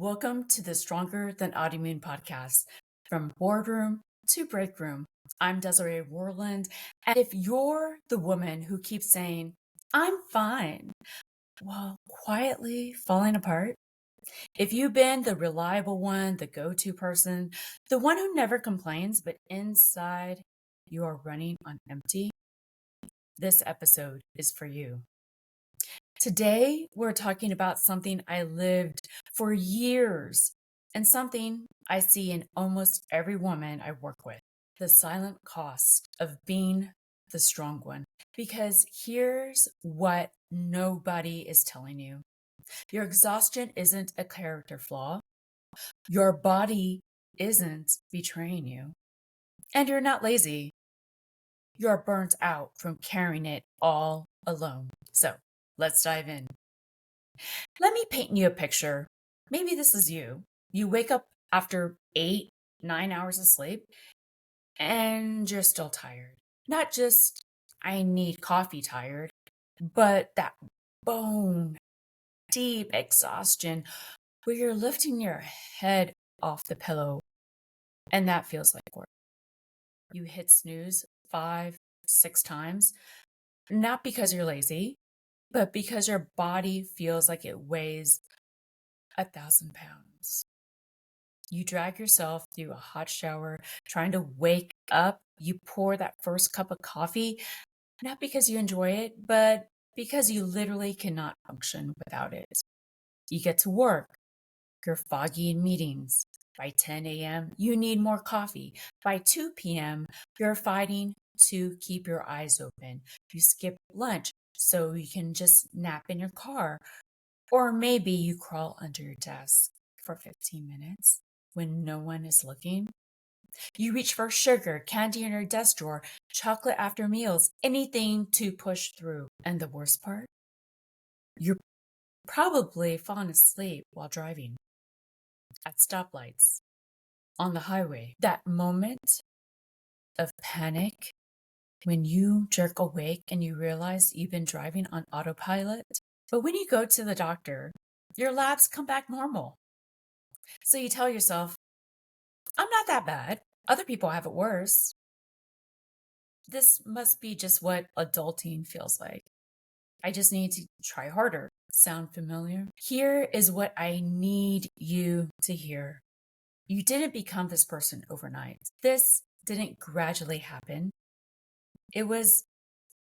Welcome to the Stronger Than Autoimmune podcast. From boardroom to break room, I'm Desiree Warland. And if you're the woman who keeps saying, I'm fine, while quietly falling apart, if you've been the reliable one, the go to person, the one who never complains, but inside you are running on empty, this episode is for you. Today, we're talking about something I lived for years and something I see in almost every woman I work with: the silent cost of being the strong one. Because here's what nobody is telling you: your exhaustion isn't a character flaw, your body isn't betraying you, and you're not lazy. You're burnt out from carrying it all alone. So let's dive in. Let me paint you a picture. Maybe this is you. You wake up after 8, 9 hours of sleep and you're still tired. Not just, I need coffee tired, but that bone deep exhaustion where you're lifting your head off the pillow and that feels like work. You hit snooze 5, 6 times, not because you're lazy, but because your body feels like it weighs 1,000 pounds. You drag yourself through a hot shower, trying to wake up. You pour that first cup of coffee, not because you enjoy it, but because you literally cannot function without it. You get to work. You're foggy in meetings. By 10 a.m., you need more coffee. By 2 p.m., you're fighting to keep your eyes open. You skip lunch so you can just nap in your car. Or maybe you crawl under your desk for 15 minutes when no one is looking. You reach for sugar, candy in your desk drawer, chocolate after meals, anything to push through. And the worst part? You're probably falling asleep while driving at stoplights on the highway. That moment of panic when you jerk awake and you realize you've been driving on autopilot. But when you go to the doctor, your labs come back normal. So you tell yourself, I'm not that bad. Other people have it worse. This must be just what adulting feels like. I just need to try harder. Sound familiar? Here is what I need you to hear. You didn't become this person overnight. This didn't gradually happen. It was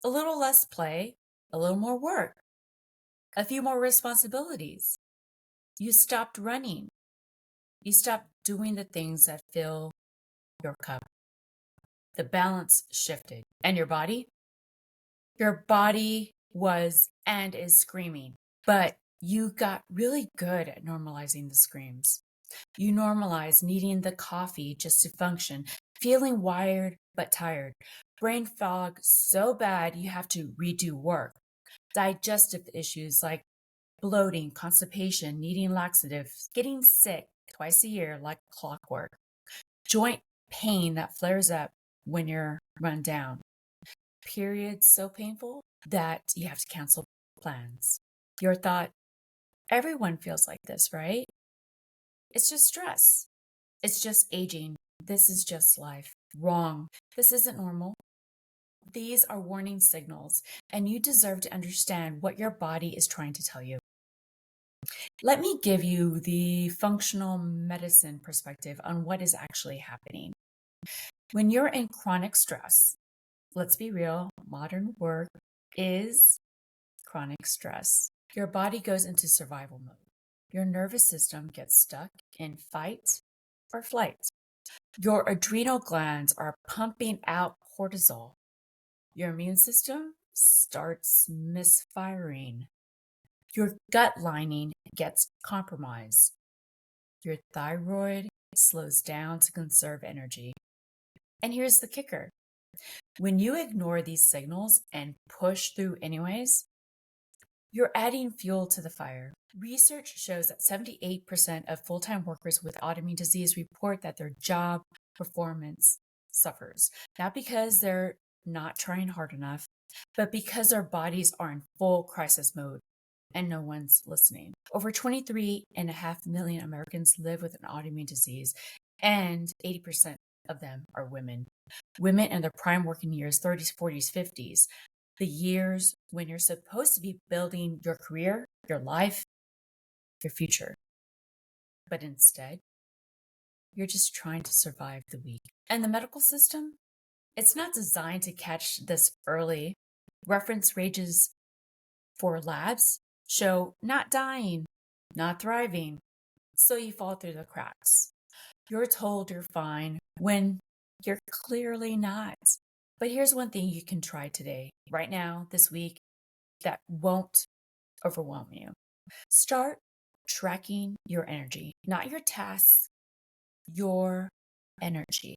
a little less play, a little more work, a few more responsibilities. You stopped running. You stopped doing the things that fill your cup. The balance shifted. And your body? Your body was and is screaming, but you got really good at normalizing the screams. You normalized needing the coffee just to function, feeling wired but tired, brain fog so bad you have to redo work, digestive issues like bloating, constipation, needing laxatives, getting sick twice a year like clockwork, joint pain that flares up when you're run down, periods so painful that you have to cancel plans. Your thought, everyone feels like this, right? It's just stress. It's just aging. This is just life. Wrong. This isn't normal. These are warning signals, and you deserve to understand what your body is trying to tell you. Let me give you the functional medicine perspective on what is actually happening. When you're in chronic stress, let's be real, modern work is chronic stress. Your body goes into survival mode. Your nervous system gets stuck in fight or flight. Your adrenal glands are pumping out cortisol. Your immune system starts misfiring. Your gut lining gets compromised. Your thyroid slows down to conserve energy. And here's the kicker: when you ignore these signals and push through anyways, you're adding fuel to the fire. Research shows that 78% of full-time workers with autoimmune disease report that their job performance suffers, not because they're not trying hard enough, but because their bodies are in full crisis mode. and no one's listening. Over 23.5 million Americans live with an autoimmune disease, and 80% of them are women. Women in their prime working years, 30s, 40s, 50s, the years when you're supposed to be building your career, your life, your future. But instead, you're just trying to survive the week. And the medical system, it's not designed to catch this early. Reference ranges for labs show not dying, not thriving. So you fall through the cracks. You're told you're fine when you're clearly not. But here's one thing you can try today, right now, this week, that won't overwhelm you. Start tracking your energy, not your tasks, your energy.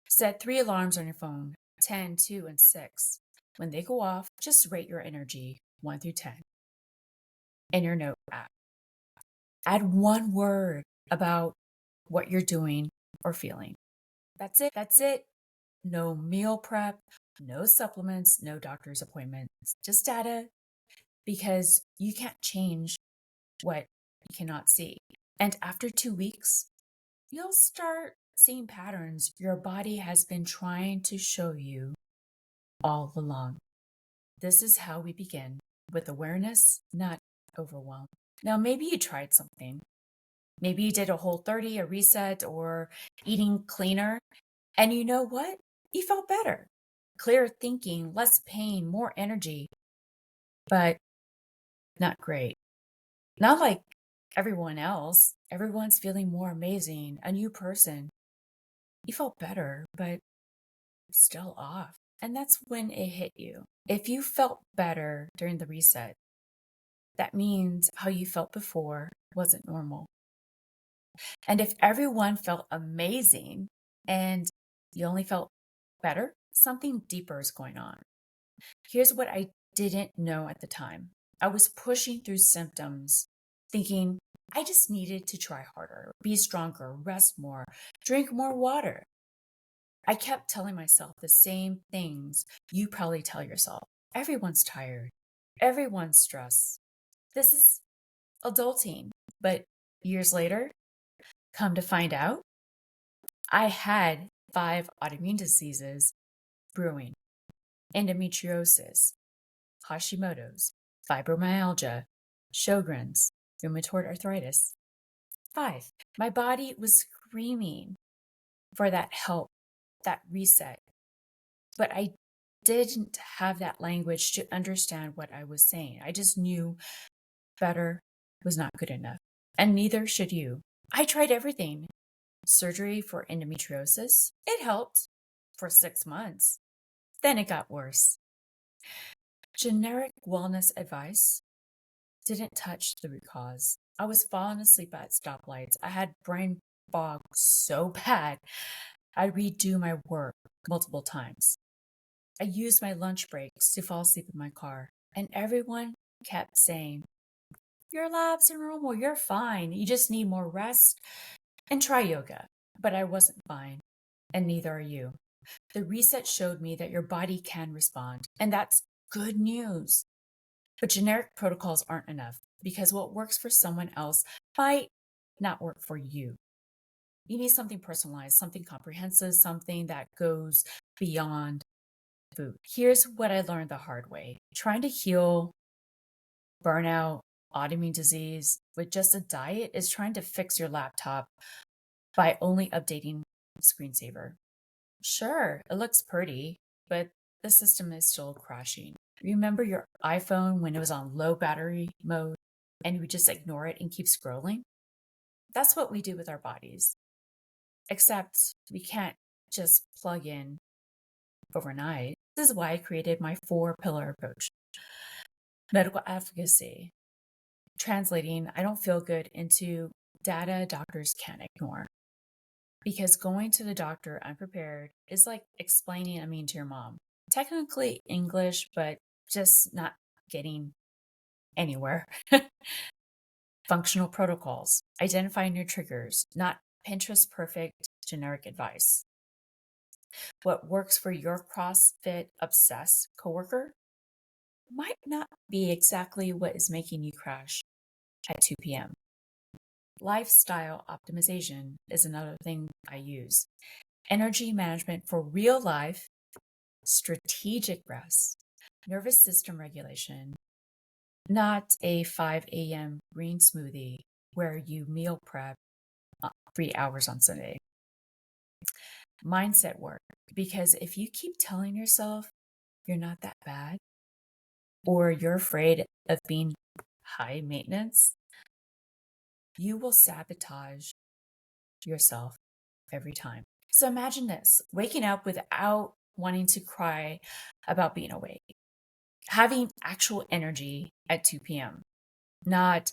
Set 3 alarms on your phone, 10, 2, and 6. When they go off, just rate your energy 1 through 10 in your note app. Add one word about what you're doing or feeling. That's it. That's it. No meal prep, no supplements, no doctor's appointments, just data, because you can't change what you cannot see. And after 2 weeks, you'll start seeing patterns your body has been trying to show you all along. This is how we begin, with awareness, not overwhelm. Now, maybe you tried something. Maybe you did a Whole30, a reset, or eating cleaner. And you know what? You felt better. Clearer thinking, less pain, more energy. But not great. Not like everyone else. Everyone's feeling more amazing, a new person. You felt better, but still off. And that's when it hit you. If you felt better during the reset, that means how you felt before wasn't normal. And if everyone felt amazing and you only felt better, something deeper is going on. Here's what I didn't know at the time. I was pushing through symptoms, thinking I just needed to try harder, be stronger, rest more, drink more water. I kept telling myself the same things you probably tell yourself. Everyone's tired. Everyone's stressed. This is adulting. But years later, come to find out, I had 5 autoimmune diseases brewing: endometriosis, Hashimoto's, fibromyalgia, Sjogren's, rheumatoid arthritis. 5. My body was screaming for that help, that reset. But I didn't have that language to understand what I was saying. I just knew better was not good enough. And neither should you. I tried everything. Surgery for endometriosis, it helped for 6 months. Then it got worse. Generic wellness advice didn't touch the root cause. I was falling asleep at stoplights. I had brain fog so bad, I'd redo my work multiple times. I used my lunch breaks to fall asleep in my car, and everyone kept saying, "Your labs are normal, you're fine. You just need more rest and try yoga." But I wasn't fine, and neither are you. The reset showed me that your body can respond, and that's good news. But generic protocols aren't enough, because what works for someone else might not work for you. You need something personalized, something comprehensive, something that goes beyond food. Here's what I learned the hard way. Trying to heal burnout, autoimmune disease with just a diet is trying to fix your laptop by only updating the screensaver. Sure, it looks pretty, but the system is still crashing. Remember your iPhone when it was on low battery mode and you would just ignore it and keep scrolling? That's what we do with our bodies. Except we can't just plug in overnight. This is why I created my 4-pillar approach. Medical advocacy, translating I don't feel good into data doctors can't ignore. Because going to the doctor unprepared is like explaining to your mom. Technically English, but just not getting anywhere. Functional protocols, identifying your triggers, not Pinterest perfect generic advice. What works for your CrossFit obsessed coworker might not be exactly what is making you crash at 2 p.m. Lifestyle optimization is another thing I use. Energy management for real life, strategic rest, nervous system regulation, not a 5 a.m. green smoothie where you meal prep 3 hours on Sunday. Mindset work, because if you keep telling yourself you're not that bad or you're afraid of being high maintenance, you will sabotage yourself every time. So imagine this, waking up without wanting to cry about being awake, having actual energy at 2 p.m., not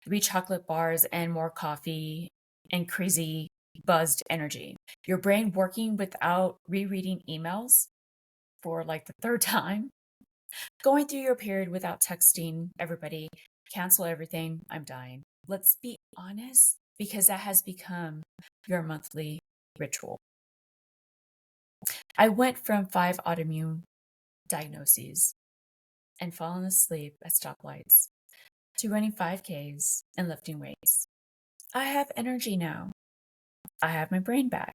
3 chocolate bars and more coffee and crazy buzzed energy. Your brain working without rereading emails for like the third time, going through your period without texting everybody, cancel everything, I'm dying. Let's be honest, because that has become your monthly ritual. I went from 5 autoimmune diagnoses and falling asleep at stoplights to running 5Ks and lifting weights. I have energy now. I have my brain back.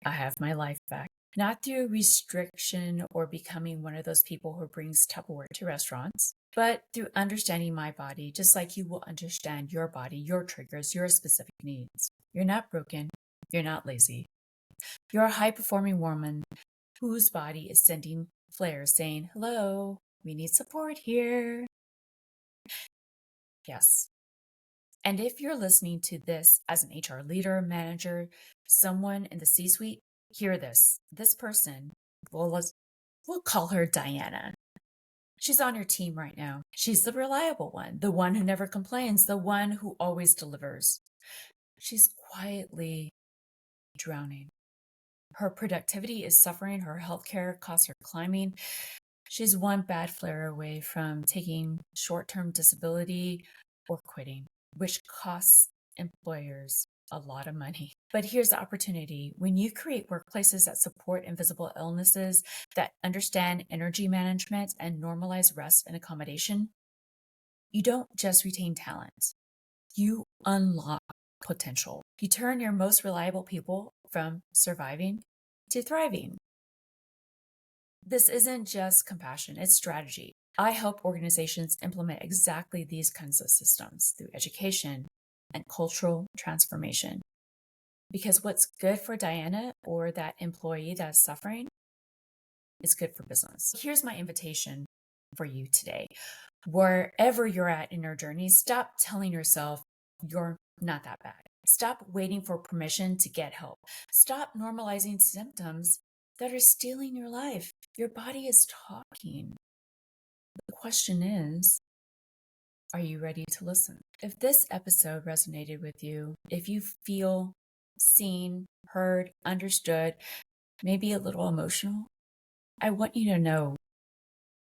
I have my life back. Not through restriction or becoming one of those people who brings Tupperware to restaurants, but through understanding my body, just like you will understand your body, your triggers, your specific needs. You're not broken. You're not lazy. You're a high performing woman whose body is sending flares saying, hello, we need support here. Yes. And if you're listening to this as an HR leader, manager, someone in the C suite, hear this. This person, we'll call her Diana. She's on your team right now. She's the reliable one, the one who never complains, the one who always delivers. She's quietly drowning. Her productivity is suffering. Her healthcare costs are climbing. She's one bad flare away from taking short-term disability or quitting, which costs employers a lot of money. But here's the opportunity. When you create workplaces that support invisible illnesses, that understand energy management and normalize rest and accommodation, you don't just retain talent, you unlock potential. You turn your most reliable people from surviving to thriving. This isn't just compassion, it's strategy. I help organizations implement exactly these kinds of systems through education and cultural transformation. Because what's good for Diana or that employee that's suffering is good for business. Here's my invitation for you today. Wherever you're at in your journey, stop telling yourself you're not that bad. Stop waiting for permission to get help. Stop normalizing symptoms that are stealing your life. Your body is talking. The question is, are you ready to listen? If this episode resonated with you, if you feel seen, heard, understood, maybe a little emotional, I want you to know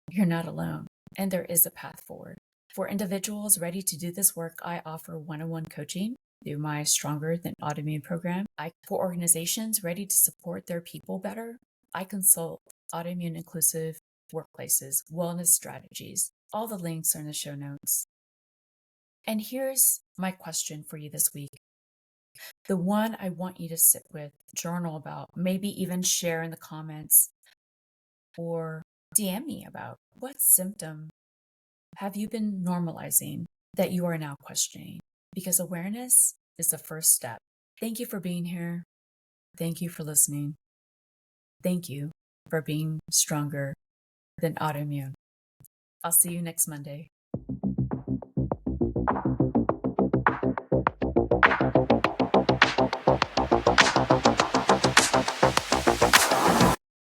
you're not alone and there is a path forward. For individuals ready to do this work, I offer one-on-one coaching through my Stronger Than Autoimmune program. For organizations ready to support their people better, I consult autoimmune inclusive workplaces, wellness strategies. All the links are in the show notes. And here's my question for you this week. The one I want you to sit with, journal about, maybe even share in the comments or DM me about. What symptom have you been normalizing that you are now questioning? Because awareness is the first step. Thank you for being here. Thank you for listening. Thank you for being stronger than autoimmune. I'll see you next Monday.